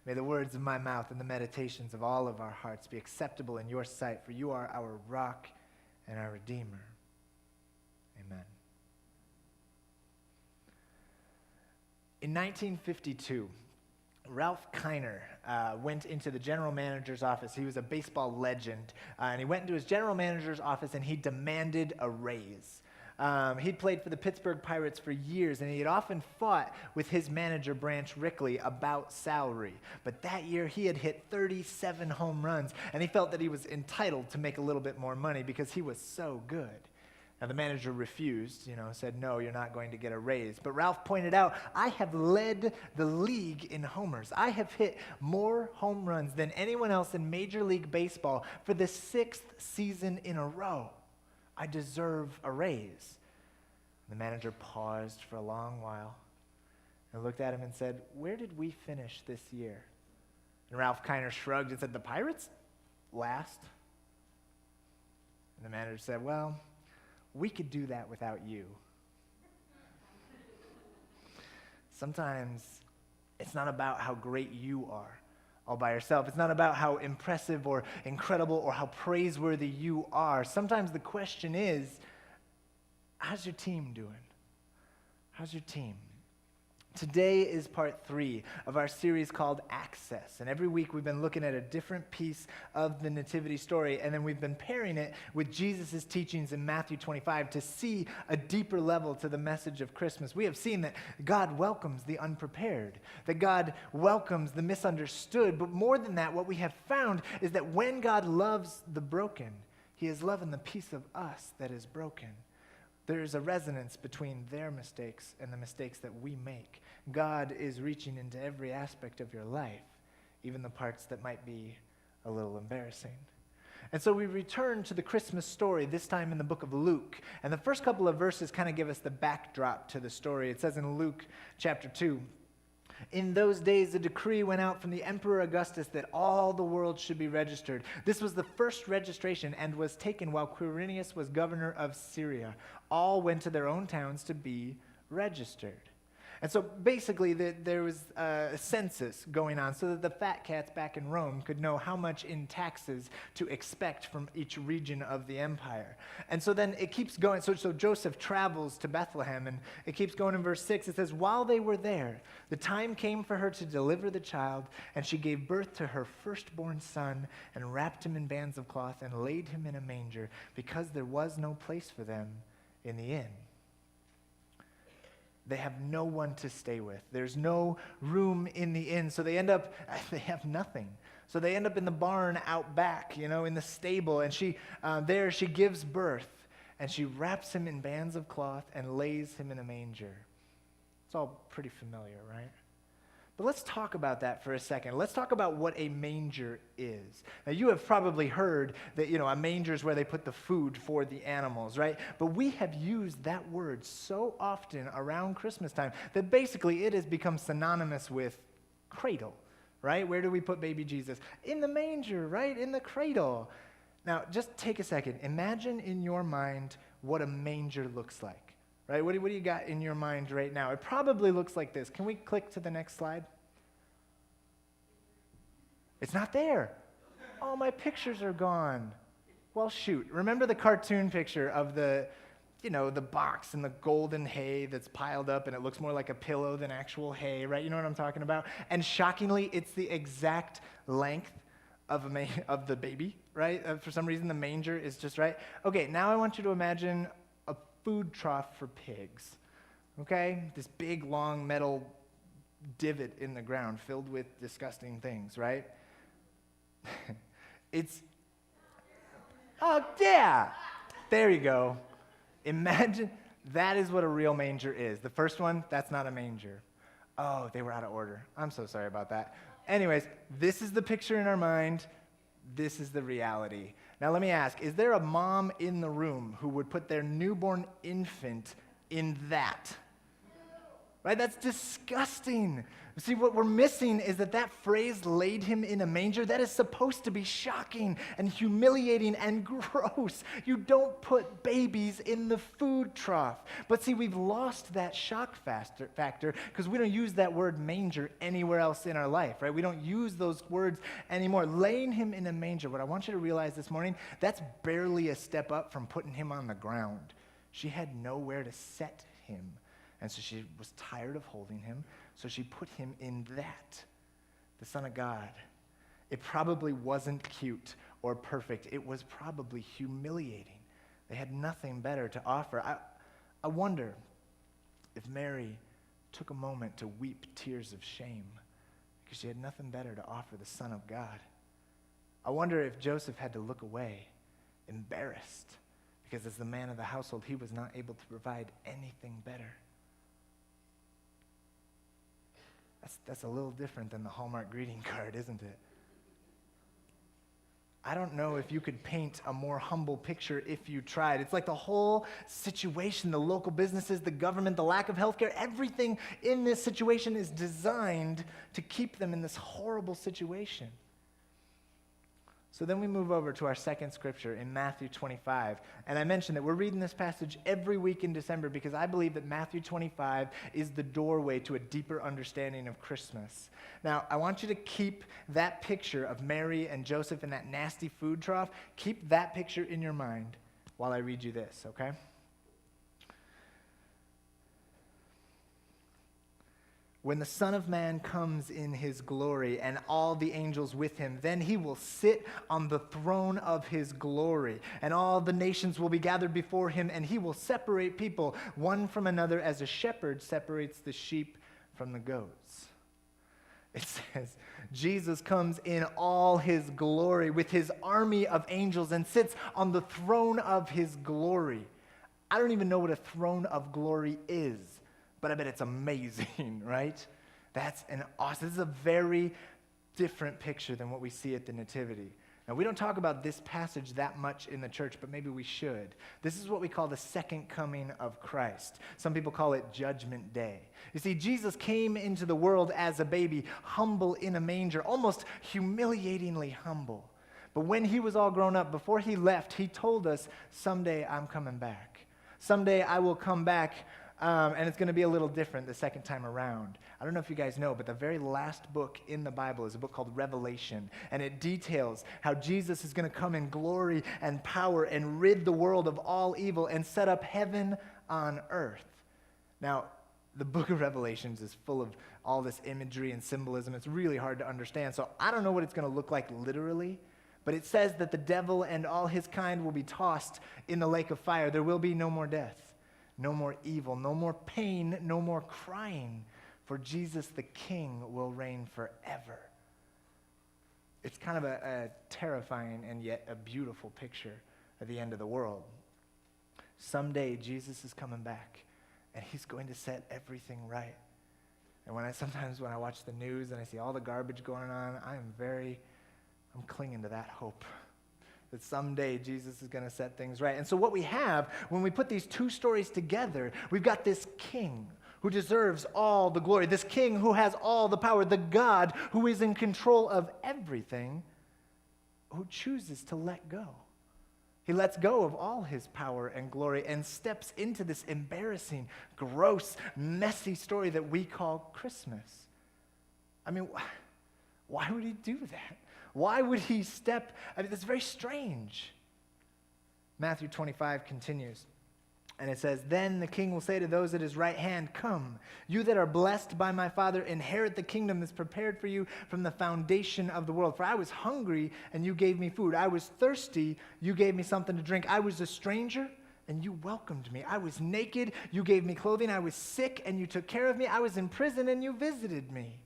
May the words of my mouth and the meditations of all of our hearts be acceptable in your sight, for you are our rock and our Redeemer. Amen. In 1952, Ralph Kiner went into the general manager's office. He was a baseball legend, and he went into his general manager's office and he demanded a raise. He'd played for the Pittsburgh Pirates for years, and he had often fought with his manager, Branch Rickley, about salary. But that year, he had hit 37 home runs, and he felt that he was entitled to make a little bit more money because he was so good. Now, the manager refused, said, no, you're not going to get a raise. But Ralph pointed out, I have led the league in homers. I have hit more home runs than anyone else in Major League Baseball for the 6th season in a row. I deserve a raise. The manager paused for a long while and looked at him and said, where did we finish this year? And Ralph Kiner shrugged and said, the Pirates? Last. And the manager said, well, we could do that without you. Sometimes it's not about how great you are all by yourself. It's not about how impressive or incredible or how praiseworthy you are. Sometimes the question is, how's your team doing? How's your team? Today is part 3 of our series called Access. And every week we've been looking at a different piece of the Nativity story, and then we've been pairing it with Jesus' teachings in Matthew 25 to see a deeper level to the message of Christmas. We have seen that God welcomes the unprepared, that God welcomes the misunderstood, but more than that, what we have found is that when God loves the broken, he is loving the piece of us that is broken. There is a resonance between their mistakes and the mistakes that we make. God is reaching into every aspect of your life, even the parts that might be a little embarrassing. And so we return to the Christmas story, this time in the book of Luke. And the first couple of verses kind of give us the backdrop to the story. It says in Luke chapter 2, in those days, a decree went out from the Emperor Augustus that all the world should be registered. This was the first registration and was taken while Quirinius was governor of Syria. All went to their own towns to be registered. And so basically there was a census going on so that the fat cats back in Rome could know how much in taxes to expect from each region of the empire. And so then it keeps going. So Joseph travels to Bethlehem, and it keeps going in verse 6. It says, while they were there, the time came for her to deliver the child, and she gave birth to her firstborn son and wrapped him in bands of cloth and laid him in a manger because there was no place for them in the inn. They have no one to stay with. There's no room in the inn, so they have nothing. So they end up in the barn out back, in the stable, and she gives birth, and she wraps him in bands of cloth and lays him in a manger. It's all pretty familiar, right? But let's talk about that for a second. Let's talk about what a manger is. Now, you have probably heard that, a manger is where they put the food for the animals, right? But we have used that word so often around Christmas time that basically it has become synonymous with cradle, right? Where do we put baby Jesus? In the manger, right? In the cradle. Now, just take a second. Imagine in your mind what a manger looks like. Right? What do you got in your mind right now? It probably looks like this. Can we click to the next slide? It's not there. Oh, my pictures are gone. Well, shoot. Remember the cartoon picture of the box and the golden hay that's piled up, and it looks more like a pillow than actual hay, right? You know what I'm talking about? And shockingly, it's the exact length of the baby, right? For some reason, the manger is just right. Okay, now I want you to imagine food trough for pigs, okay? This big, long metal divot in the ground filled with disgusting things, right? Oh, yeah! There you go. Imagine, that is what a real manger is. The first one, that's not a manger. Oh, they were out of order. I'm so sorry about that. Anyways, this is the picture in our mind. This is the reality. Now let me ask, is there a mom in the room who would put their newborn infant in that? Right? That's disgusting. See, what we're missing is that phrase, laid him in a manger, that is supposed to be shocking and humiliating and gross. You don't put babies in the food trough. But see, we've lost that shock factor because we don't use that word manger anywhere else in our life, right? We don't use those words anymore. Laying him in a manger, what I want you to realize this morning, that's barely a step up from putting him on the ground. She had nowhere to set him. And so she was tired of holding him, so she put him in that, the Son of God. It probably wasn't cute or perfect. It was probably humiliating. They had nothing better to offer. I wonder if Mary took a moment to weep tears of shame because she had nothing better to offer the Son of God. I wonder if Joseph had to look away, embarrassed, because as the man of the household, he was not able to provide anything better. That's a little different than the Hallmark greeting card, isn't it? I don't know if you could paint a more humble picture if you tried. It's like the whole situation, the local businesses, the government, the lack of healthcare, everything in this situation is designed to keep them in this horrible situation. So then we move over to our second scripture in Matthew 25. And I mentioned that we're reading this passage every week in December because I believe that Matthew 25 is the doorway to a deeper understanding of Christmas. Now, I want you to keep that picture of Mary and Joseph in that nasty food trough. Keep that picture in your mind while I read you this, okay? When the Son of Man comes in his glory and all the angels with him, then he will sit on the throne of his glory, and all the nations will be gathered before him, and he will separate people one from another as a shepherd separates the sheep from the goats. It says, Jesus comes in all his glory with his army of angels and sits on the throne of his glory. I don't even know what a throne of glory is, but I bet it's amazing, right? That's an awesome, this is a very different picture than what we see at the Nativity. Now, we don't talk about this passage that much in the church, but maybe we should. This is what we call the second coming of Christ. Some people call it Judgment Day. You see, Jesus came into the world as a baby, humble in a manger, almost humiliatingly humble. But when he was all grown up, before he left, he told us, someday I'm coming back. Someday I will come back. And it's going to be a little different the second time around. I don't know if you guys know, but the very last book in the Bible is a book called Revelation. And it details how Jesus is going to come in glory and power and rid the world of all evil and set up heaven on earth. Now, the book of Revelations is full of all this imagery and symbolism. It's really hard to understand. So I don't know what it's going to look like literally. But it says that the devil and all his kind will be tossed in the lake of fire. There will be no more death. No more evil, no more pain, no more crying, for Jesus the King will reign forever. It's kind of a terrifying and yet a beautiful picture of the end of the world. Someday Jesus is coming back, and he's going to set everything right. And sometimes when I watch the news and I see all the garbage going on, I'm clinging to that hope. That someday Jesus is going to set things right. And so what we have, when we put these two stories together, we've got this king who deserves all the glory, this king who has all the power, the God who is in control of everything, who chooses to let go. He lets go of all his power and glory and steps into this embarrassing, gross, messy story that we call Christmas. I mean, why would he do that? Why would he step? I mean, that's very strange. Matthew 25 continues, and it says, "Then the king will say to those at his right hand, 'Come, you that are blessed by my Father, inherit the kingdom that's prepared for you from the foundation of the world. For I was hungry, and you gave me food. I was thirsty, you gave me something to drink. I was a stranger, and you welcomed me. I was naked, you gave me clothing. I was sick, and you took care of me. I was in prison, and you visited me.'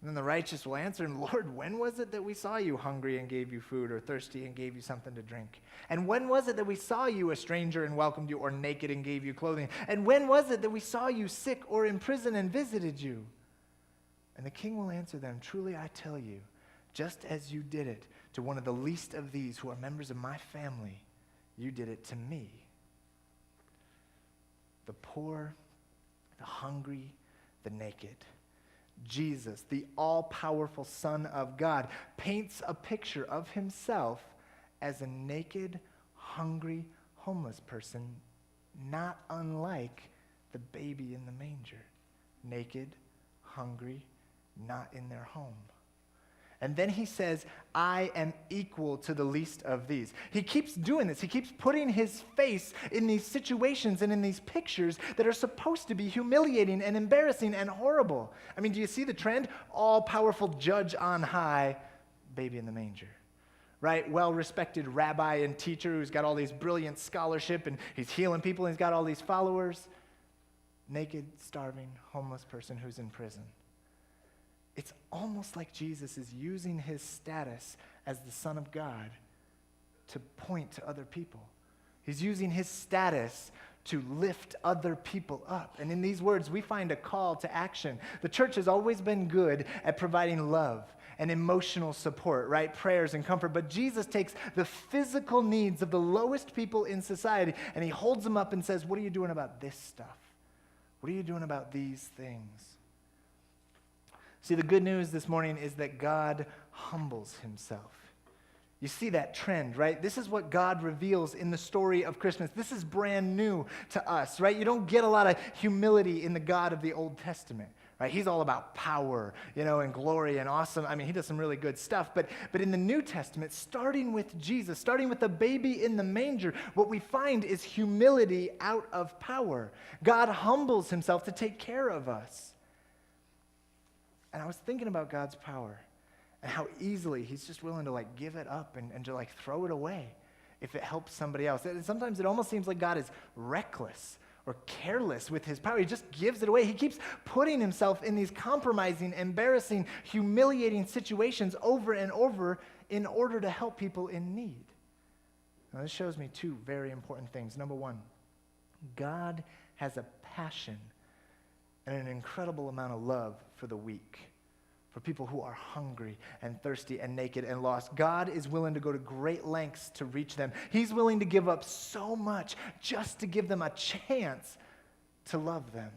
And then the righteous will answer him, 'Lord, when was it that we saw you hungry and gave you food, or thirsty and gave you something to drink? And when was it that we saw you a stranger and welcomed you, or naked and gave you clothing? And when was it that we saw you sick or in prison and visited you?' And the king will answer them, 'Truly I tell you, just as you did it to one of the least of these who are members of my family, you did it to me.'" The poor, the hungry, the naked. Jesus, the all-powerful Son of God, paints a picture of himself as a naked, hungry, homeless person, not unlike the baby in the manger. Naked, hungry, not in their home. And then he says, I am equal to the least of these. He keeps doing this. He keeps putting his face in these situations and in these pictures that are supposed to be humiliating and embarrassing and horrible. I mean, do you see the trend? All-powerful judge on high, baby in the manger. Right? Well-respected rabbi and teacher who's got all these brilliant scholarship and he's healing people and he's got all these followers. Naked, starving, homeless person who's in prison. It's almost like Jesus is using his status as the Son of God to point to other people. He's using his status to lift other people up. And in these words, we find a call to action. The church has always been good at providing love and emotional support, right? Prayers and comfort. But Jesus takes the physical needs of the lowest people in society and he holds them up and says, what are you doing about this stuff? What are you doing about these things? See, the good news this morning is that God humbles himself. You see that trend, right? This is what God reveals in the story of Christmas. This is brand new to us, right? You don't get a lot of humility in the God of the Old Testament, right? He's all about power, and glory and awesome. I mean, he does some really good stuff. But in the New Testament, starting with Jesus, starting with the baby in the manger, what we find is humility out of power. God humbles himself to take care of us. And I was thinking about God's power and how easily he's just willing to give it up and to throw it away if it helps somebody else. And sometimes it almost seems like God is reckless or careless with his power. He just gives it away. He keeps putting himself in these compromising, embarrassing, humiliating situations over and over in order to help people in need. Now, this shows me two very important things. Number one, God has a passion and an incredible amount of love for the weak, for people who are hungry and thirsty and naked and lost. God is willing to go to great lengths to reach them. He's willing to give up so much just to give them a chance to love them.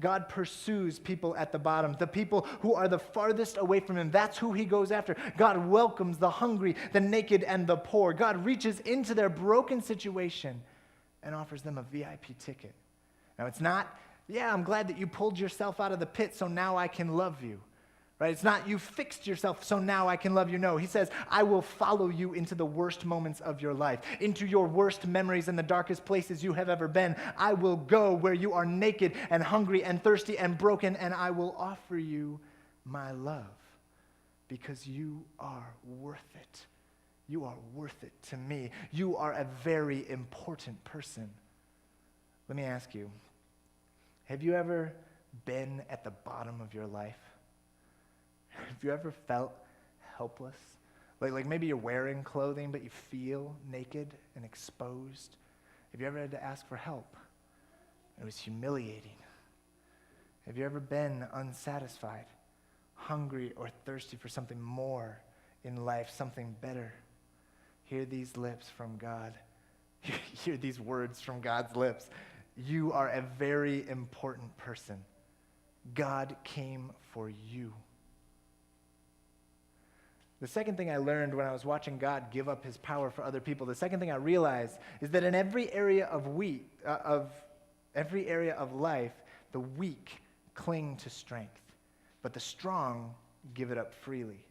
God pursues people at the bottom, the people who are the farthest away from him. That's who he goes after. God welcomes the hungry, the naked, and the poor. God reaches into their broken situation and offers them a VIP ticket. Now, it's not, I'm glad that you pulled yourself out of the pit, so now I can love you. Right? It's not you fixed yourself, so now I can love you. No, he says, I will follow you into the worst moments of your life, into your worst memories and the darkest places you have ever been. I will go where you are naked and hungry and thirsty and broken, and I will offer you my love because you are worth it. You are worth it to me. You are a very important person. Let me ask you, have you ever been at the bottom of your life? Have you ever felt helpless? Like maybe you're wearing clothing, but you feel naked and exposed. Have you ever had to ask for help? It was humiliating. Have you ever been unsatisfied, hungry or thirsty for something more in life, something better? Hear these lips from God. Hear these words from God's lips. You are a very important person. God came for you. The second thing I learned when I was watching God give up his power for other people, the second thing I realized is that in every area of life, the weak cling to strength, but the strong give it up freely.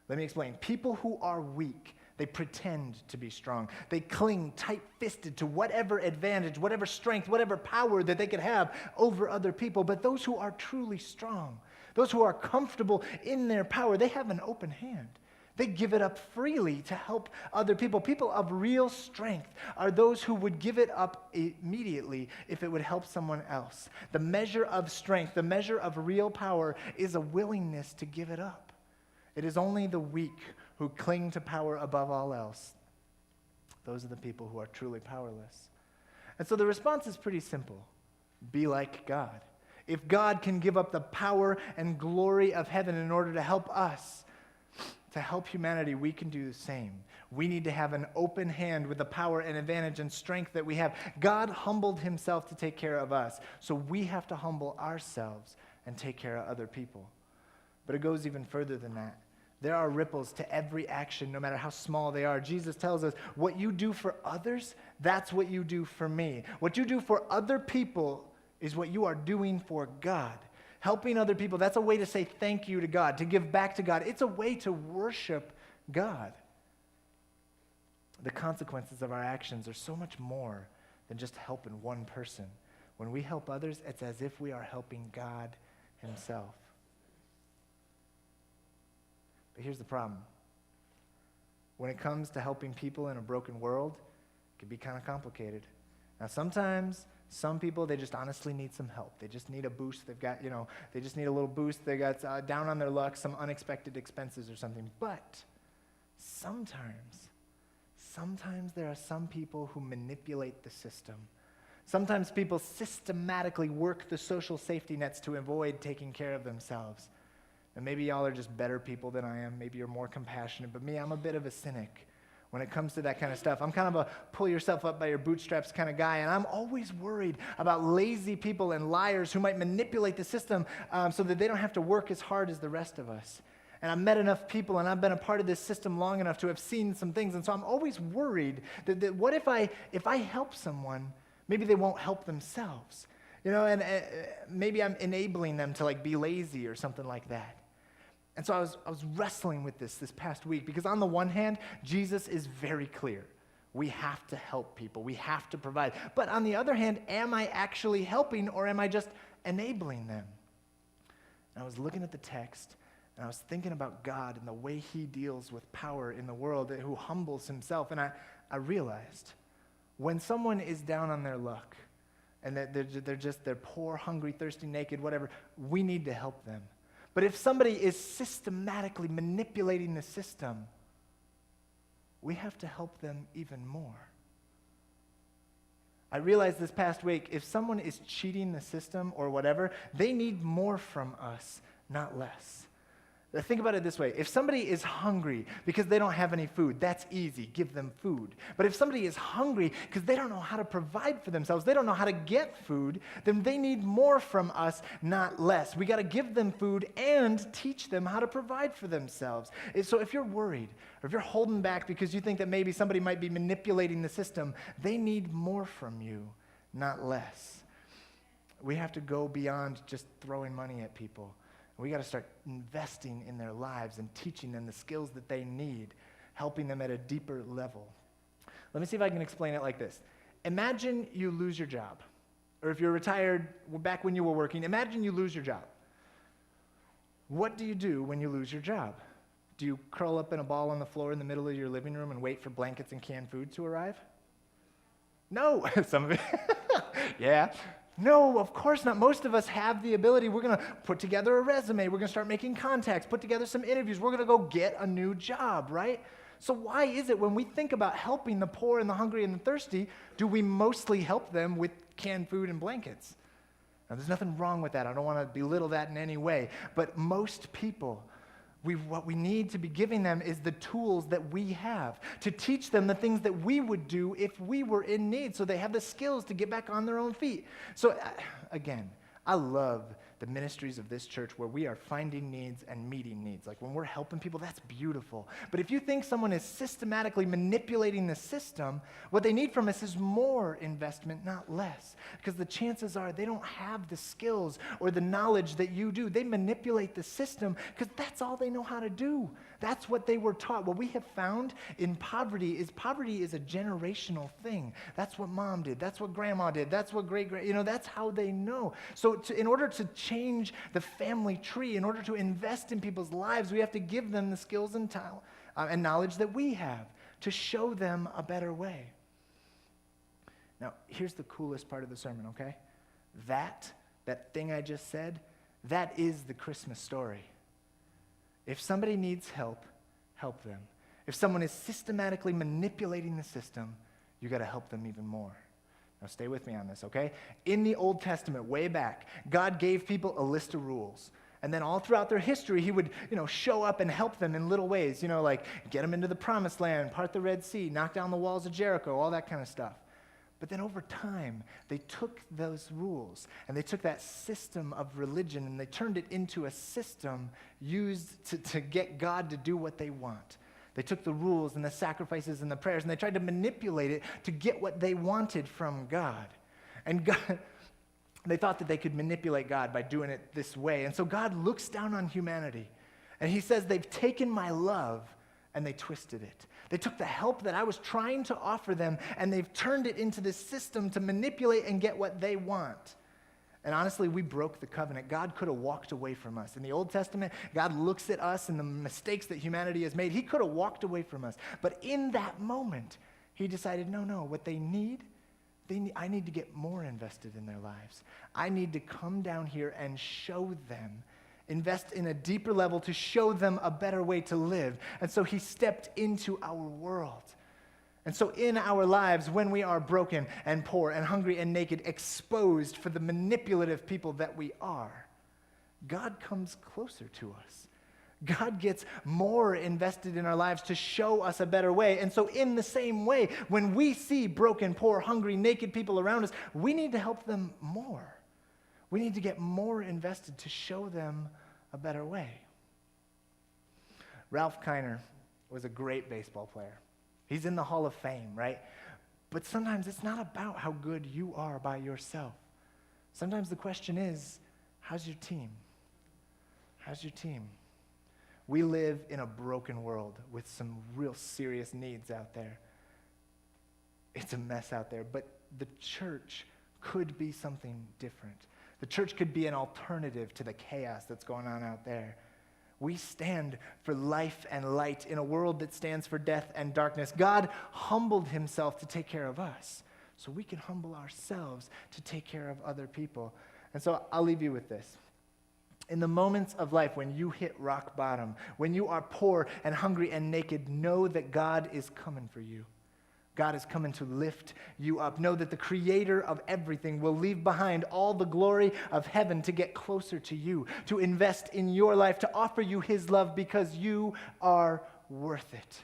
Let me explain. People who are weak, they pretend to be strong. They cling tight-fisted to whatever advantage, whatever strength, whatever power that they could have over other people. But those who are truly strong, those who are comfortable in their power, they have an open hand. They give it up freely to help other people. People of real strength are those who would give it up immediately if it would help someone else. The measure of strength, the measure of real power is a willingness to give it up. It is only the weak who cling to power above all else. Those are the people who are truly powerless. And so the response is pretty simple. Be like God. If God can give up the power and glory of heaven in order to help us, to help humanity, we can do the same. We need to have an open hand with the power and advantage and strength that we have. God humbled himself to take care of us, so we have to humble ourselves and take care of other people. But it goes even further than that. There are ripples to every action, no matter how small they are. Jesus tells us, what you do for others, that's what you do for me. What you do for other people is what you are doing for God. Helping other people, that's a way to say thank you to God, to give back to God. It's a way to worship God. The consequences of our actions are so much more than just helping one person. When we help others, it's as if we are helping God himself. But here's the problem. When it comes to helping people in a broken world, it can be kind of complicated. Now, sometimes some people, they just honestly need some help. They just need a boost. They've got, they just need a little boost. They got down on their luck, some unexpected expenses or something. But sometimes there are some people who manipulate the system. Sometimes people systematically work the social safety nets to avoid taking care of themselves. And maybe y'all are just better people than I am. Maybe you're more compassionate. But me, I'm a bit of a cynic when it comes to that kind of stuff. I'm kind of a pull yourself up by your bootstraps kind of guy. And I'm always worried about lazy people and liars who might manipulate the system so that they don't have to work as hard as the rest of us. And I've met enough people and I've been a part of this system long enough to have seen some things. And so I'm always worried that what if I help someone, maybe they won't help themselves. And maybe I'm enabling them to be lazy or something like that. And so I was wrestling with this past week because on the one hand, Jesus is very clear. We have to help people. We have to provide. But on the other hand, am I actually helping or am I just enabling them? And I was looking at the text and I was thinking about God and the way he deals with power in the world, who humbles himself. And I realized when someone is down on their luck and they're poor, hungry, thirsty, naked, whatever, we need to help them. But if somebody is systematically manipulating the system, we have to help them even more. I realized this past week, if someone is cheating the system or whatever, they need more from us, not less. Think about it this way. If somebody is hungry because they don't have any food, that's easy. Give them food. But if somebody is hungry because they don't know how to provide for themselves, they don't know how to get food, then they need more from us, not less. We got to give them food and teach them how to provide for themselves. So if you're worried or if you're holding back because you think that maybe somebody might be manipulating the system, they need more from you, not less. We have to go beyond just throwing money at people. We got to start investing in their lives and teaching them the skills that they need, helping them at a deeper level. Let me see if I can explain it like this. Imagine you lose your job. Or if you're retired, back when you were working, imagine you lose your job. What do you do when you lose your job? Do you curl up in a ball on the floor in the middle of your living room and wait for blankets and canned food to arrive? No. Some of it. Yeah. No, of course not. Most of us have the ability. We're going to put together a resume. We're going to start making contacts, put together some interviews. We're going to go get a new job, right? So why is it when we think about helping the poor and the hungry and the thirsty, do we mostly help them with canned food and blankets? Now, there's nothing wrong with that. I don't want to belittle that in any way. But most people, what we need to be giving them is the tools that we have to teach them the things that we would do if we were in need, so they have the skills to get back on their own feet. So again, I love the ministries of this church where we are finding needs and meeting needs. Like when we're helping people, that's beautiful. But if you think someone is systematically manipulating the system, what they need from us is more investment, not less. Because the chances are they don't have the skills or the knowledge that you do. They manipulate the system because that's all they know how to do. That's what they were taught. What we have found in poverty is a generational thing. That's what mom did. That's what grandma did. That's what that's how they know. So in order to change the family tree, in order to invest in people's lives, we have to give them the skills and talent and knowledge that we have to show them a better way. Now, here's the coolest part of the sermon, okay? That thing I just said, that is the Christmas story. If somebody needs help, help them. If someone is systematically manipulating the system, you got to help them even more. Now stay with me on this, okay? In the Old Testament, way back, God gave people a list of rules. And then all throughout their history, he would, show up and help them in little ways, like get them into the promised land, part the Red Sea, knock down the walls of Jericho, all that kind of stuff. But then over time, they took those rules and they took that system of religion and they turned it into a system used to get God to do what they want. They took the rules and the sacrifices and the prayers and they tried to manipulate it to get what they wanted from God. And God, they thought that they could manipulate God by doing it this way. And so God looks down on humanity and he says, they've taken my love and they twisted it. They took the help that I was trying to offer them and they've turned it into this system to manipulate and get what they want. And honestly, we broke the covenant. God could have walked away from us. In the Old Testament, God looks at us and the mistakes that humanity has made. He could have walked away from us. But in that moment, he decided, no, what they need, I need to get more invested in their lives. I need to come down here and show them, invest in a deeper level to show them a better way to live. And so he stepped into our world. And so in our lives, when we are broken and poor and hungry and naked, exposed for the manipulative people that we are, God comes closer to us. God gets more invested in our lives to show us a better way. And so in the same way, when we see broken, poor, hungry, naked people around us, we need to help them more. We need to get more invested to show them a better way. Ralph Kiner was a great baseball player. He's in the Hall of Fame, right? But sometimes it's not about how good you are by yourself. Sometimes the question is, how's your team? How's your team? We live in a broken world with some real serious needs out there. It's a mess out there, but the church could be something different. The church could be an alternative to the chaos that's going on out there. We stand for life and light in a world that stands for death and darkness. God humbled himself to take care of us, so we can humble ourselves to take care of other people. And so I'll leave you with this. In the moments of life when you hit rock bottom, when you are poor and hungry and naked, know that God is coming for you. God is coming to lift you up. Know that the creator of everything will leave behind all the glory of heaven to get closer to you, to invest in your life, to offer you his love because you are worth it.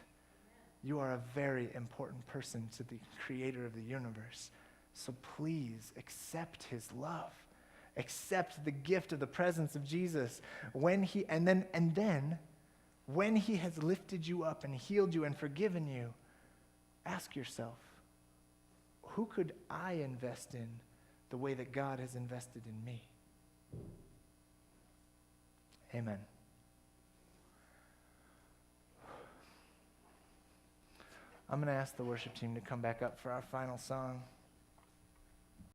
You are a very important person to the creator of the universe. So please accept his love. Accept the gift of the presence of Jesus when he when he has lifted you up and healed you and forgiven you. Ask yourself, who could I invest in the way that God has invested in me? Amen. I'm going to ask the worship team to come back up for our final song.